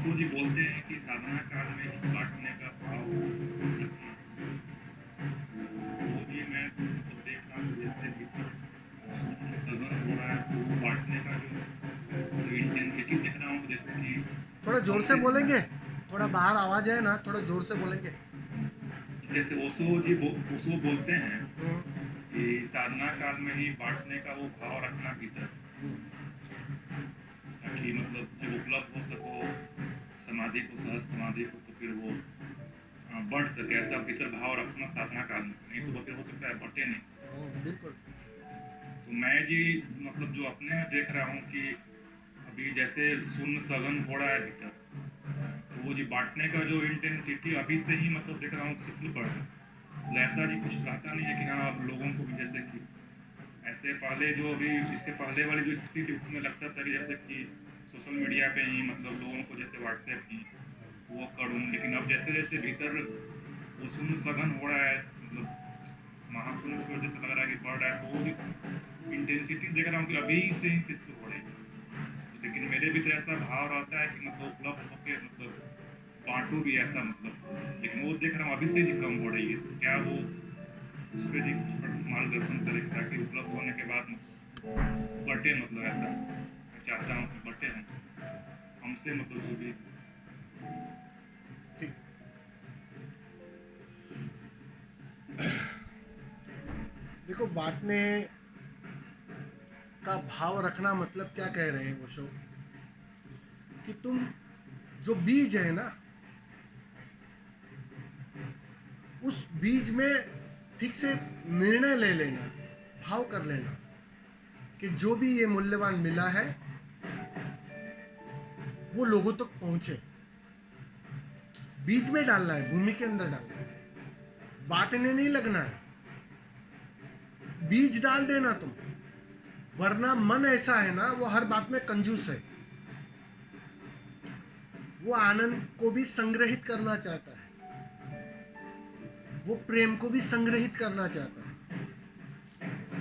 ओशो जी बोलते हैं कि साधना काल में ही बांटने का भाव रखना। वो भी मैं मतलब देख रहा हूँ जैसे भीतर सघन हो रहा है, तो वो बांटने का जो इंटेंसिटी देख रहा हूँ, जैसे कि थोड़ा जोर कम से से बोलेंगे, थोड़ा बाहर आवाज है ना, थोड़ा जोर से बोलेंगे। जैसे ओशो बोलते हैं हम्म, कि साधना काल में ही बांटने का वो भाव रखना भीतर, ताकि मतलब जब उपलब्ध हो सको समाधि को, सहज समाधि को, तो फिर वो बढ़ सके, ऐसा भीतर भाव रखना साधना काल में। नहीं तो वो फिर हो सकता है बटे नहीं। बिल्कुल। तो मैं जी मतलब जो अपने में देख रहा हूँ कि अभी जैसे शून्य सघन हो रहा है भीतर, तो वो जी बांटने का जो इंटेंसिटी अभी से ही मतलब देख रहा हूँ शिथिल पड़ रहा है। तो ऐसा जी कुछ कहता नहीं है कि हाँ अब लोगों को भी, जैसे कि ऐसे पहले जो अभी इसके पहले वाली जो स्थिति थी उसमें लगता था कि जैसे कि सोशल मीडिया पे ही मतलब लोगों को जैसे व्हाट्सएप ही वो करूँ, लेकिन अब जैसे जैसे भीतर वो शून्य सघन हो रहा है, मतलब महाशून्य की वजह से लग रहा है कि बढ़ रहा है, तो वो इंटेंसिटी देख रहा हूँ कि अभी से ही शिथिल हो रही है। लेकिन मेरे भीतर ऐसा भाव रहता है कि मतलब उपलब्ध होके मतलब बांटू भी ऐसा, मतलब लेकिन वो देख रहा हूँ अभी से ही कम हो रही है। तो क्या वो उस पर भी कुछ मार्गदर्शन करें ताकि उपलब्ध होने के बाद मतलब बटे, मतलब ऐसा मैं चाहता हूँ कि बटे हमसे मतलब जो भी। ठीक है, देखो बांटने का भाव रखना मतलब क्या कह रहे हैं वो शो, कि तुम जो बीज है ना, उस बीज में ठीक से निर्णय ले लेना, भाव कर लेना कि जो भी ये मूल्यवान मिला है वो लोगों तक पहुंचे। बीज में डालना है, भूमि के अंदर डालना है, बांटने नहीं लगना है। बीज डाल देना तुम, वरना मन ऐसा है ना, वो हर बात में कंजूस है। वो आनंद को भी संग्रहित करना चाहता है, वो प्रेम को भी संग्रहित करना चाहता है,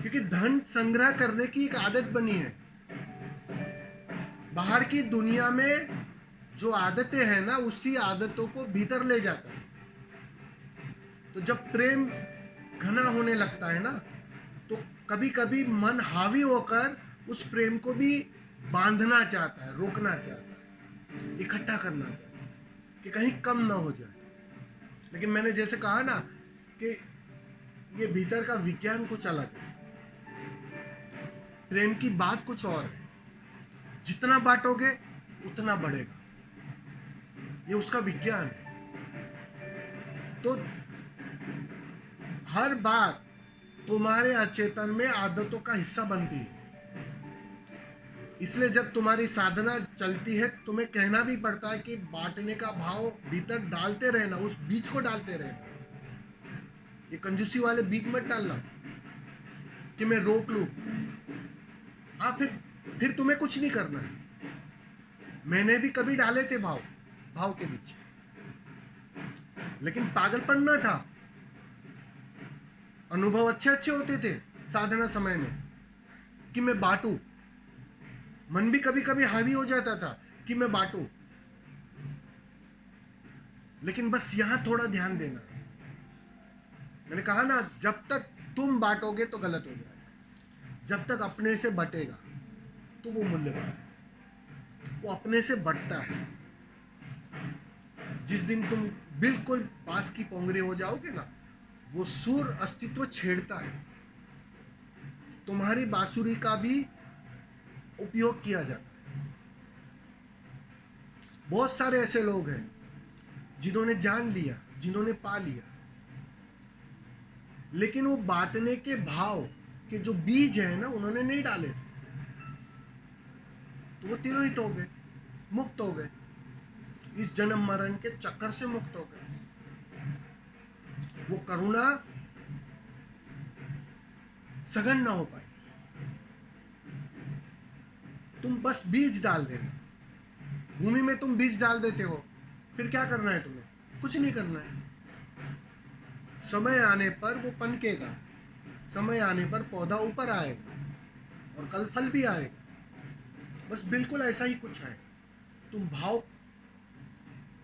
क्योंकि धन संग्रह करने की एक आदत बनी है। बाहर की दुनिया में जो आदतें हैं ना, उसी आदतों को भीतर ले जाता है। तो जब प्रेम घना होने लगता है ना, तो कभी कभी मन हावी होकर उस प्रेम को भी बांधना चाहता है, रोकना चाहता है, इकट्ठा करना चाहता है कि कहीं कम ना हो जाए। लेकिन मैंने जैसे कहा ना कि ये भीतर का विज्ञान कुछ अलग है, प्रेम की बात कुछ और है। जितना बांटोगे उतना बढ़ेगा, ये उसका विज्ञान है। तो हर बात तुम्हारे अचेतन में आदतों का हिस्सा बनती है। इसलिए जब तुम्हारी साधना चलती है, तुम्हें कहना भी पड़ता है कि बांटने का भाव भीतर डालते रहना, उस बीज को डालते रहना। ये कंजूसी वाले बीज मत डालना कि मैं रोक लूं। हाँ, फिर तुम्हें कुछ नहीं करना है। मैंने भी कभी डाले थे भाव, भाव के बीच, लेकिन पागलपन ना था। अनुभव अच्छे अच्छे होते थे साधना समय में कि मैं बांटू। मन भी कभी कभी हावी हो जाता था कि मैं बांटू। लेकिन बस यहां थोड़ा ध्यान देना, मैंने कहा ना, जब तक तुम बांटोगे तो गलत हो जाएगा, जब तक अपने से बटेगा तो वो मूल्यवान, वो अपने से बढ़ता है। जिस दिन तुम बिल्कुल पास की पोंगरे हो जाओगे ना, वो सुर अस्तित्व छेड़ता है। तुम्हारी बांसुरी का भी उपयोग किया जाता है। बहुत सारे ऐसे लोग हैं जिन्होंने जान लिया, जिन्होंने पा लिया, लेकिन वो बांटने के भाव के जो बीज है ना, उन्होंने नहीं डाले थे। तो वो तिरोहित हो गए, मुक्त हो गए, इस जन्म मरण के चक्कर से मुक्त हो गए। वो करुणा सघन ना हो पाई। तुम बस बीज डाल देना, भूमि में तुम बीज डाल देते हो, फिर क्या करना है तुम्हें? कुछ नहीं करना है। समय आने पर वो पनकेगा, समय आने पर पौधा ऊपर आएगा और कल फल भी आएगा। बस बिल्कुल ऐसा ही कुछ है। तुम भाव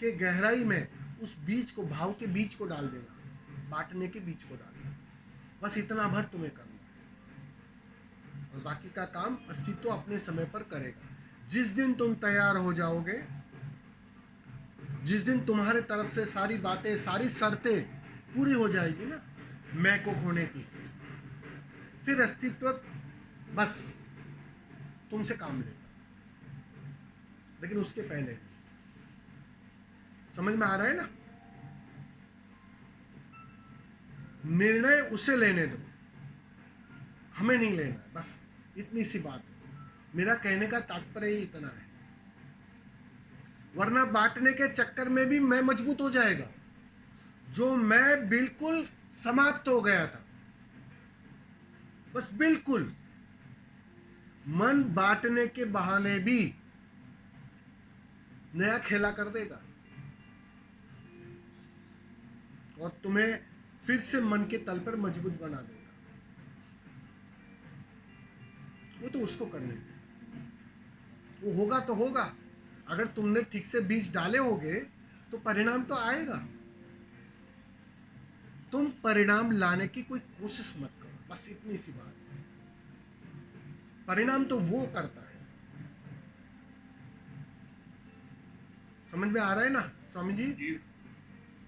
के गहराई में उस बीज को, भाव के बीज को डाल देना, बांटने के बीज को डाल देना। बस इतना भर तुम्हें करना है और बाकी का काम अस्तित्व अपने समय पर करेगा। जिस दिन तुम तैयार हो जाओगे, जिस दिन तुम्हारे तरफ से सारी बातें, सारी शर्तें पूरी हो जाएगी ना मैं को खोने की, फिर अस्तित्व बस तुमसे काम लेगा। लेकिन उसके पहले समझ में आ रहा है ना, निर्णय उसे लेने दो, हमें नहीं लेना है। बस इतनी सी बात है। मेरा कहने का तात्पर्य ही इतना है, वरना बांटने के चक्कर में भी मैं मजबूत हो जाएगा। जो मैं बिल्कुल समाप्त हो गया था, बस बिल्कुल, मन बांटने के बहाने भी नया खेला कर देगा और तुम्हें फिर से मन के तल पर मजबूत बना देगा। वो तो उसको करने दो, वो होगा तो होगा। अगर तुमने ठीक से बीज डाले होंगे तो परिणाम तो आएगा। तुम परिणाम लाने की कोई कोशिश मत करो, बस इतनी सी बात है। परिणाम तो वो करता है। समझ में आ रहा है ना स्वामी जी? जी,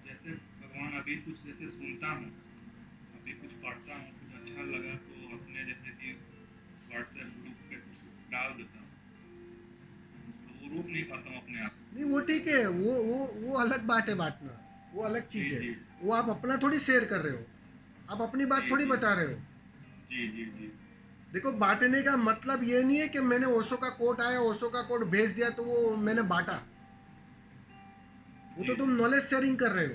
जैसे भगवान अभी कुछ जैसे सुनता हूँ, अभी कुछ पढ़ता हूँ, कुछ अच्छा लगा तो अपने जैसे कि व्हाट्सएप ग्रुप पे कुछ डाल देता हूँ, तो वो रोक नहीं पाता हूँ अपने आप। नहीं वो ठीक है, वो अलग बात है, बांटना वो अलग चीज जी है। जी वो आप अपना थोड़ी शेयर कर रहे हो, आप अपनी बात जी थोड़ी जी बता रहे हो। जी जी जी देखो, बांटने का मतलब ये नहीं है कि मैंने ओशो का कोट आया, ओशो का कोट भेज दिया तो वो मैंने बांटा। वो तो जी तुम नॉलेज शेयरिंग कर रहे हो।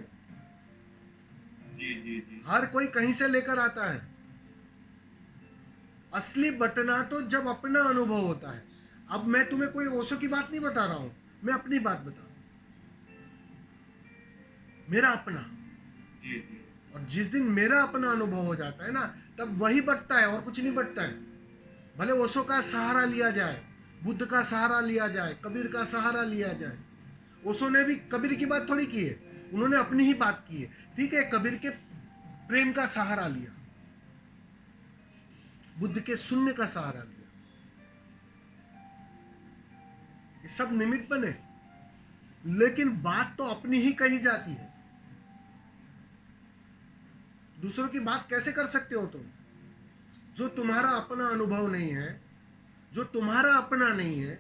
जी जी जी हर कोई कहीं से लेकर आता है। असली बटना तो जब अपना अनुभव होता है। अब मैं तुम्हें कोई ओशो की बात नहीं बता रहा हूं, मैं अपनी बात बता रहा हूं, मेरा अपना। जी जी और जिस दिन मेरा अपना अनुभव हो जाता है ना, तब वही बटता है और कुछ नहीं बटता है। भले ओशो का सहारा लिया जाए, बुद्ध का सहारा लिया जाए, कबीर का सहारा लिया जाए। ओशो ने भी कबीर की बात थोड़ी की है, उन्होंने अपनी ही बात की है। ठीक है, कबीर के प्रेम का सहारा लिया, बुद्ध के शून्य का सहारा लिया। ये सब निमित्त बने, लेकिन बात तो अपनी ही कही जाती है। दूसरों की बात कैसे कर सकते हो तुम? जो तुम्हारा अपना अनुभव नहीं है, जो तुम्हारा अपना नहीं है,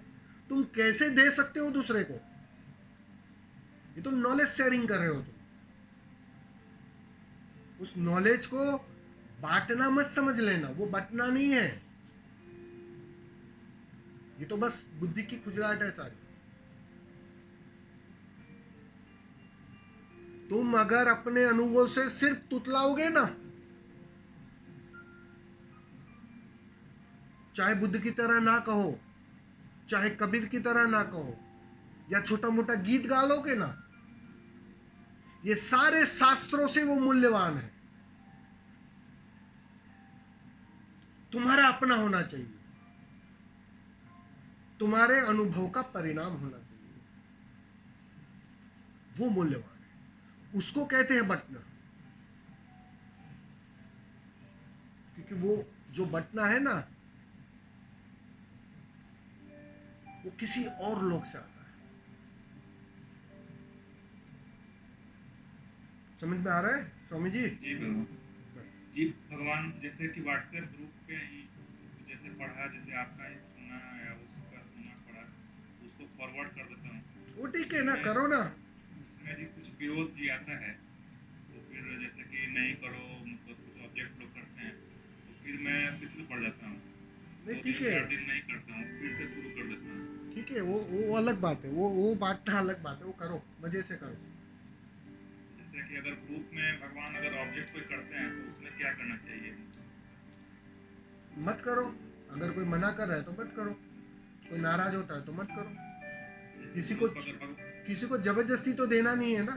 तुम कैसे दे सकते हो दूसरे को? ये तो नॉलेज शेयरिंग कर रहे हो तुम। उस नॉलेज को बांटना मत समझ लेना, वो बंटना नहीं है। ये तो बस बुद्धि की खुजलाहट है सारी। तुम अगर अपने अनुभव से सिर्फ तुतलाओगे ना, चाहे बुद्ध की तरह ना कहो, चाहे कबीर की तरह ना कहो, या छोटा मोटा गीत गा लोगे ना, ये सारे शास्त्रों से वो मूल्यवान है। तुम्हारा अपना होना चाहिए, तुम्हारे अनुभव का परिणाम होना चाहिए, वो मूल्यवान है। उसको कहते हैं बटना। क्योंकि वो जो बटना है ना, वो किसी और लोग से आता है। समझ में आ रहा है स्वामी जी? जी भगवान। बस जी भगवान, जैसे कि व्हाट्सएप ग्रुप पे ही जैसे पढ़ा, जैसे आपका एक सुना या उसका सुना पढ़ा, उसको फॉरवर्ड कर देता हूँ। वो ठीक है ना, उसमें करो ना। उसमें जी कुछ विरोध भी आता है, तो फिर जैसे कि नहीं करो, मतलब कुछ ऑब्जेक्ट लोग करते हैं, तो फिर मैं स्विच पड़ जाता हूँ। नहीं 2 ठीक दिन है, 4 दिन नहीं करता हूँ, फिर से शुरू कर देता हूँ। ठीक है, वो अलग बात है। वो बांटना अलग बात है, वो करो, मजे से करो। जैसे कि अगर ग्रुप में भगवान अगर ऑब्जेक्ट कोई करते हैं तो उसमें क्या करना चाहिए? मत करो। अगर कोई मना कर रहा है तो मत करो, कोई नाराज होता है तो मत करो। जैसे किसी को ग्रुप अगर किसी को जबरदस्ती तो देना नहीं है ना।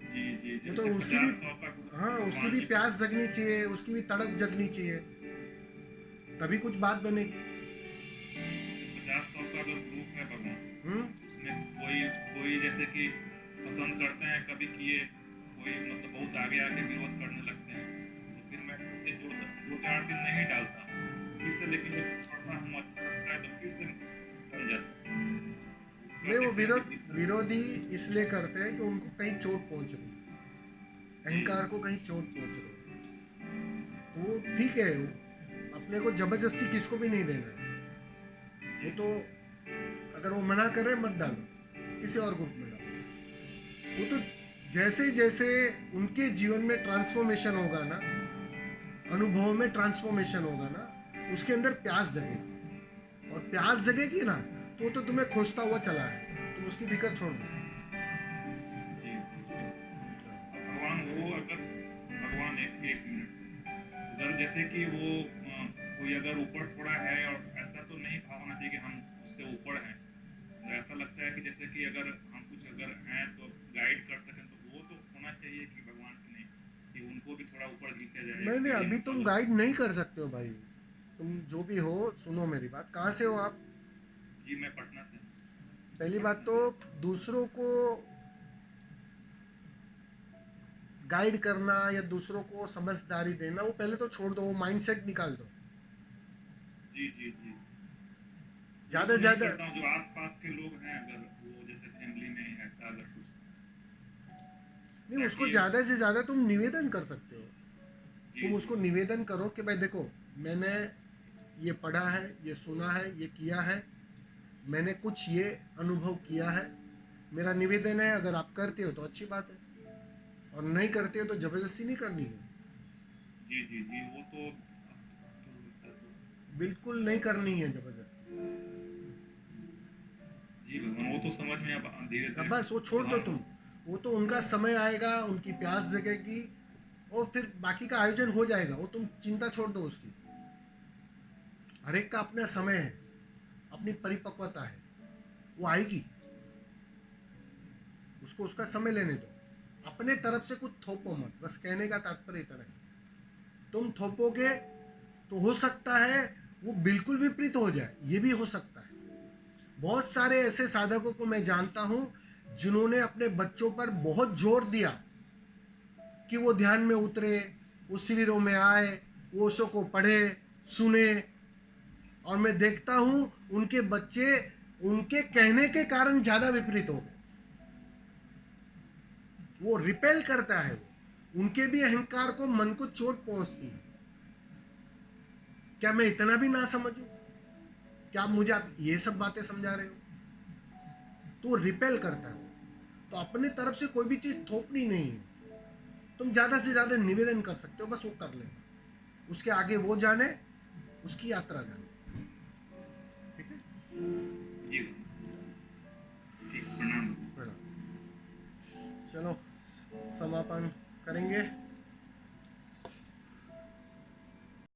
जी जी वो तो जैसे उसकी भी, 50-100 का ग्रुप हाँ, उसकी भगवान भी जी प्यास जगनी चाहिए, उसकी भी तड़प जगनी चाहिए, तभी कुछ बात बनेगी। 50-100 का अगर ग्रुप है भगवान, हम्म उसमें कोई कोई जैसे जैसे कि पसंद करते हैं कभी कि ये कोई मतलब बहुत आगे आके विरोध करने लगते हैं, तो फिर मैं ये दो चार दिन नहीं डालता हूँ, फिर से लेकिन जब पढ़ता हूँ अच्छा लगता है तो फिर से बन जाता है। नहीं, वो प्रतिक्रिया विरोध भी दिखता है। विरोधी इसलिए करते हैं कि उनको कहीं चोट पहुंच रही है, जी अहंकार को कहीं चोट पहुंच रही है। तो वो ठीक है, अपने को जबरदस्ती किसको भी नहीं देना है। वो जी तो अगर वो मना करे मत डालो, किसी और ग्रुप में डालो। वो तो जैसे जैसे उनके जीवन में ट्रांसफॉर्मेशन होगा ना, अनुभव में ट्रांसफॉर्मेशन होगा ना, उसके अंदर प्यास जगेगी, और प्यास जगेगी ना तो वो तो तुम्हें खोजता हुआ चला है, तुम उसकी फिक्र छोड़ दो। जी। अब भगवान वो अगर भगवान एक मिनट, अगर जैसे कि वो कोई अगर ऊपर थोड़ा है, और ऐसा तो नहीं भाव होना चाहिए कि हम उससे ऊपर हैं, तो ऐसा लगता है कि जैसे कि अगर हम कुछ अगर हैं तो गाइड कर सकें, तो वो तो होना चाहिए कि भगवान की नहीं, कि उनको भी थोड़ा ऊपर खींचा जाए, एक नहीं नहीं, सीढ़ी अभी तुम मतलब। गाइड नहीं कर सकते हो भाई। तुम जो भी हो, सुनो मेरी बात, कहाँ से हो आप? जी मैं पटना से। पहली बात पटना तो से। दूसरों को गाइड करना या दूसरों को समझदारी देना, वो पहले तो छोड़ दो, वो माइंडसेट निकाल दो। जी जी जी। वो ज्यादा तो से नहीं ज्यादा करता हूँ, जो आस पास के लोग हैं अगर वो जैसे फैमिली में ऐसा अगर कुछ, नहीं, उसको ताकि। ज्यादा से ज्यादा तुम निवेदन कर सकते हो। जी तुम जी उसको निवेदन करो कि भाई देखो, मैंने ये पढ़ा है, ये सुना है, ये किया है, मैंने कुछ ये अनुभव किया है, मेरा निवेदन है अगर आप करते हो तो अच्छी बात है, और नहीं करते हो तो जबरदस्ती नहीं करनी है। जी जी जी। वो तो वैसा तो। बिल्कुल नहीं करनी है जबरदस्ती। जी भगवान, वो तो समझ में अब धीरे अब धीरे। बस वो अब छोड़ दो हम। तुम। वो तो उनका समय आएगा, उनकी प्यास जगेगी, और फिर बाकी का आयोजन हो जाएगा, वो तुम चिंता छोड़ दो उसकी। हर एक का अपना समय है, अपनी परिपक्वता है, वो आएगी। उसको उसका समय लेने दो। अपने तरफ से कुछ थोपो मत, बस कहने का तात्पर्य इतना है। तुम थोपोगे तो हो सकता है वो बिल्कुल विपरीत हो जाए, ये भी हो सकता है। बहुत सारे ऐसे साधकों को मैं जानता हूं जिन्होंने अपने बच्चों पर बहुत जोर दिया कि वो ध्यान में उतरे, वो शिविरों में आए, वो ओशो को पढ़े, सुने, और मैं देखता हूं उनके बच्चे उनके कहने के कारण ज्यादा विपरीत हो गए। वो रिपेल करता है, वो उनके भी अहंकार को, मन को चोट पहुंचती है। क्या मैं इतना भी ना समझूं? क्या आप मुझे आप ये सब बातें समझा रहे हो? तो वो रिपेल करता है वो। तो अपनी तरफ से कोई भी चीज थोपनी नहीं है। तुम ज्यादा से ज्यादा निवेदन कर सकते हो, बस वो कर लेना, उसके आगे वो जाने, उसकी यात्रा जाने। ठीक है। जी भगवान। ठीक, प्रणाम। प्रणाम। चलो, समापन करेंगे।